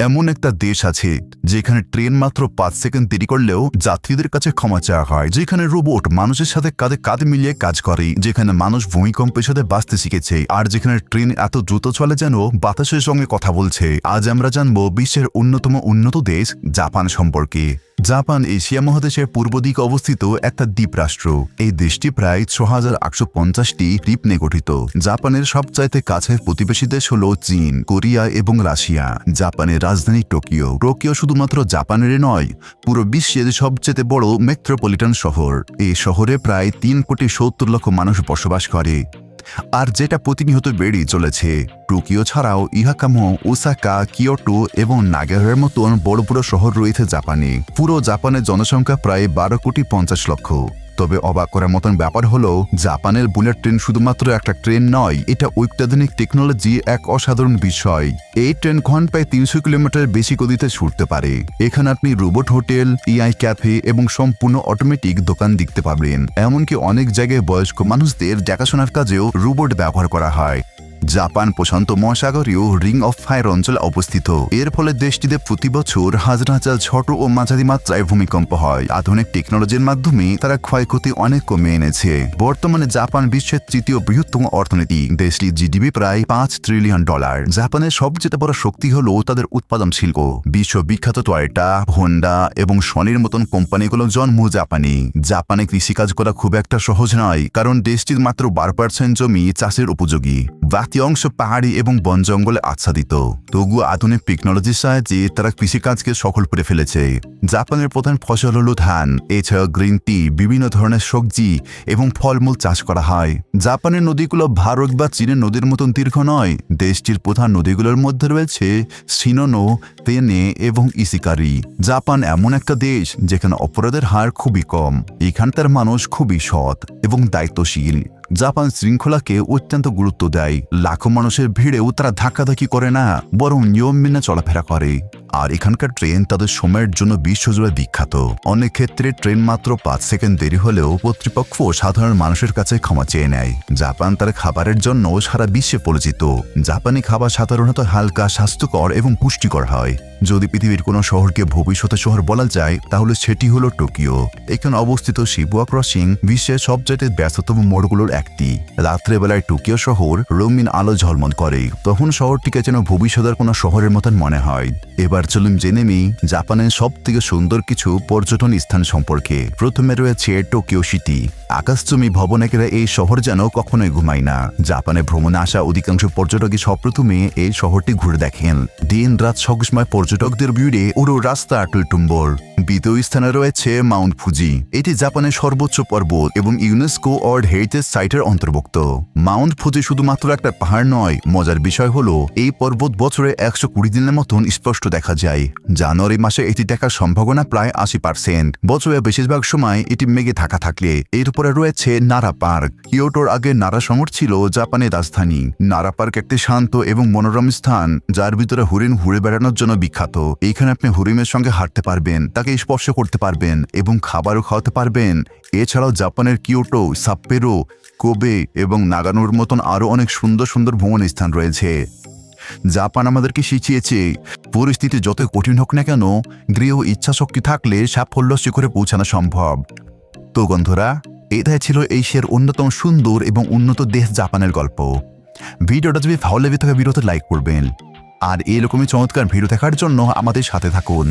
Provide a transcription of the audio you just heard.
এমন একটা দেশ আছে যেখানে ট্রেন মাত্র 5 সেকেন্ড দেরি করলেও যাত্রীদের কাছে ক্ষমা চাওয়া হয়, যেখানে রোবট মানুষের সাথে কাঁধে কাঁধ মিলিয়ে কাজ করে, যেখানে মানুষ ভূমিকম্পের সাথে বাঁচতে শিখেছে, আর যেখানে ট্রেন এত দ্রুত চলে যেন বাতাসের সঙ্গে কথা বলছে। আজ আমরা জানবো বিশ্বের উন্নত দেশ জাপান সম্পর্কে। জাপান এশিয়া মহাদেশের পূর্ব দিকে অবস্থিত একটা দ্বীপ রাষ্ট্র। এই দেশটি প্রায় ৬,৮৫০টি দ্বীপ নিয়ে গঠিত। জাপানের সবচাইতে কাছের প্রতিবেশী দেশ হল চীন, কোরিয়া এবং রাশিয়া। জাপানের রাজধানী টোকিও। টোকিও শুধুমাত্র জাপানেরই নয়, পুরো বিশ্বের সবচেয়ে বড় মেট্রোপলিটন শহর। এই শহরে প্রায় ৩,৭০,০০,০০০ মানুষ বসবাস করে, আর যেটা প্রতিনিয়ত বেড়েই চলেছে। টোকিও ছাড়াও ইহাকামো, ওসাকা, কিয়োটো এবং নাগাসাকির মতন বড় বড় শহর রয়েছে জাপানে। পুরো জাপানের জনসংখ্যা প্রায় ১২,৫০,০০,০০০। তবে অবাক করার মতন ব্যাপার হলো, জাপানের বুলেট ট্রেন শুধুমাত্র একটা ট্রেন নয়, এটা অত্যাধুনিক টেকনোলজি এক অসাধারণ বিষয়। এই ট্রেন ঘন্টায় ৩০০ কিলোমিটার বেশি গতিতে ছুটতে পারে। এখানে আপনি রোবট হোটেল, এআই ক্যাফে এবং সম্পূর্ণ অটোমেটিক দোকান দেখতে পাবেন। এমনকি অনেক জায়গায় বয়স্ক মানুষদের দেখাশোনার কাজেও রোবট ব্যবহার করা হয়। জাপান প্রশান্ত মহাসাগরীয় রিং অফ ফায়ার অঞ্চলে অবস্থিত। এর ফলে দেশটিতে প্রতি বছর হাজার হাজার ছোট ও মাঝারি মাত্রায় ভূমিকম্প হয়। আধুনিক টেকনোলজির মাধ্যমে তারা ক্ষয়ক্ষতি অনেক কমে এনেছে। বর্তমানে জাপান বিশ্বের তৃতীয় বৃহত্তম অর্থনীতি। দেশটির জিডিপি প্রায় $5 ট্রিলিয়ন। জাপানের সবচেয়ে বড় শক্তি হল তাদের উৎপাদন শিল্প। বিশ্ববিখ্যাত টয়োটা, হোন্ডা এবং সনির মতন কোম্পানিগুলো জন্ম জাপানে। জাপানে কৃষিকাজ করা খুব একটা সহজ নয়, কারণ দেশটির মাত্র 12% জমি চাষের উপযোগী। বাকি অংশ পাহাড়ি এবং বন জঙ্গলে আচ্ছাদিত। তবুও আধুনিক টেকনোলজির সাহায্যে তারা কৃষিকাজকে সফল করে ফেলেছে। জাপানের প্রধান ফসল হল ধান। এছাড়াও গ্রিন টি, বিভিন্ন ধরনের সবজি এবং ফলমূল চাষ করা হয়। জাপানের নদীগুলো ভারত বা চীনের নদীর মতন দীর্ঘ নয়। দেশটির প্রধান নদীগুলোর মধ্যে রয়েছে শিনোনো, তেনে এবং ইসিকারি। জাপান এমন একটা দেশ যেখানে অপরাধের হার খুবই কম। এখানকার মানুষ খুবই সৎ এবং দায়িত্বশীল। জাপান শৃঙ্খলাকে অত্যন্ত গুরুত্ব দেয়। লাখো মানুষের ভিড়েও তারা ধাক্কাধাক্কি করে না, বরং নিয়ম মেনে চলাফেরা করে। আর এখানকার ট্রেন তাদের সময়ের জন্য বিশ্বজুড়ে বিখ্যাত। অনেক ক্ষেত্রে ট্রেন মাত্র 5 সেকেন্ড দেরি হলেও কর্তৃপক্ষ সাধারণ মানুষের কাছে ক্ষমা চেয়ে নেয়। জাপান তার খাবারের জন্য সারা বিশ্বে পরিচিত। জাপানি খাবার সাধারণত হালকা, স্বাস্থ্যকর এবং পুষ্টিকর হয়। যদি পৃথিবীর কোনো শহরকে ভবিষ্যতের শহর বলা যায়, তাহলে সেটি হলো টোকিও। এখানে অবস্থিত শিবুয়া ক্রসিং বিশ্বের সবচেয়ে ব্যস্ততম মোড়গুলোর একটি। রাত্রেবেলায় টোকিও শহর রঙিন আলো ঝলমল করে। তখন শহরটিকে যেন ভবিষ্যতের কোনো শহরের মতন মনে হয়। এবার চলুন জেনে নিই জাপানের সব থেকে সুন্দর কিছু পর্যটন স্থান সম্পর্কে। প্রথমে রয়েছে টোকিও সিটি। আকাশচুম্বী ভবনেকেরা এই শহর যেন কখনোই ঘুমায় না। জাপানে ভ্রমণে আসা অধিকাংশ পর্যটকই সপ্রথমে এই শহরটি ঘুরে দেখেন। দিন রাত সবসময় পর্যটকদের ভিড়ে পুরো রাস্তা টুলটুম্বর। দ্বিতীয় স্থানে রয়েছে মাউন্ট ফুজি। এটি জাপানের সর্বোচ্চ পর্বত এবং ইউনেস্কো ওয়ার্ল্ড হেরিটেজ সাইটের অন্তর্ভুক্ত। মাউন্ট ফুজি শুধুমাত্র একটা পাহাড় নয়, মজার বিষয় হলো এই পর্বত বছরে 120 দিনের মতন স্পষ্ট দেখা যায়। জানুয়ারি মাসে এটি দেখার সম্ভাবনা প্রায় 80%। বছরের বেশিরভাগ সময় এটি মেঘে ঢাকা থাকলে। এরপরে রয়েছে নারা পার্ক। কিয়োটোর আগে নারা শহর ছিল জাপানের রাজধানী। নারা পার্ক একটি শান্ত এবং মনোরম স্থান, যার ভিতরে হরিণ ঘুরে বেড়ানোর জন্য বিখ্যাত। এখানে আপনি হরিণের সঙ্গে হাঁটতে পারবেন, তাকে স্পর্শ করতে পারবেন এবং খাবারও খাওয়াতে পারবেন। এছাড়াও জাপানের কিয়োটো, সাপ্পোরো, কোবে এবং নাগানোর মতন আরও অনেক সুন্দর সুন্দর ভ্রমণ স্থান রয়েছে। জাপান আমাদেরকে শিখিয়েছে পরিস্থিতি যত কঠিন হোক না কেন, দৃঢ় ইচ্ছাশক্তি থাকলে সাফল্য শিখরে পৌঁছানো সম্ভব। তো বন্ধুরা, এটাই ছিল এশিয়ার অন্যতম সুন্দর এবং উন্নত দেশ জাপানের গল্প। ভিডিওটা যদি ভালো লেগে থাকে ভিডিওতে লাইক করবেন, আর এরকমই চমৎকার ভিডিও দেখার জন্য আমাদের সাথে থাকুন।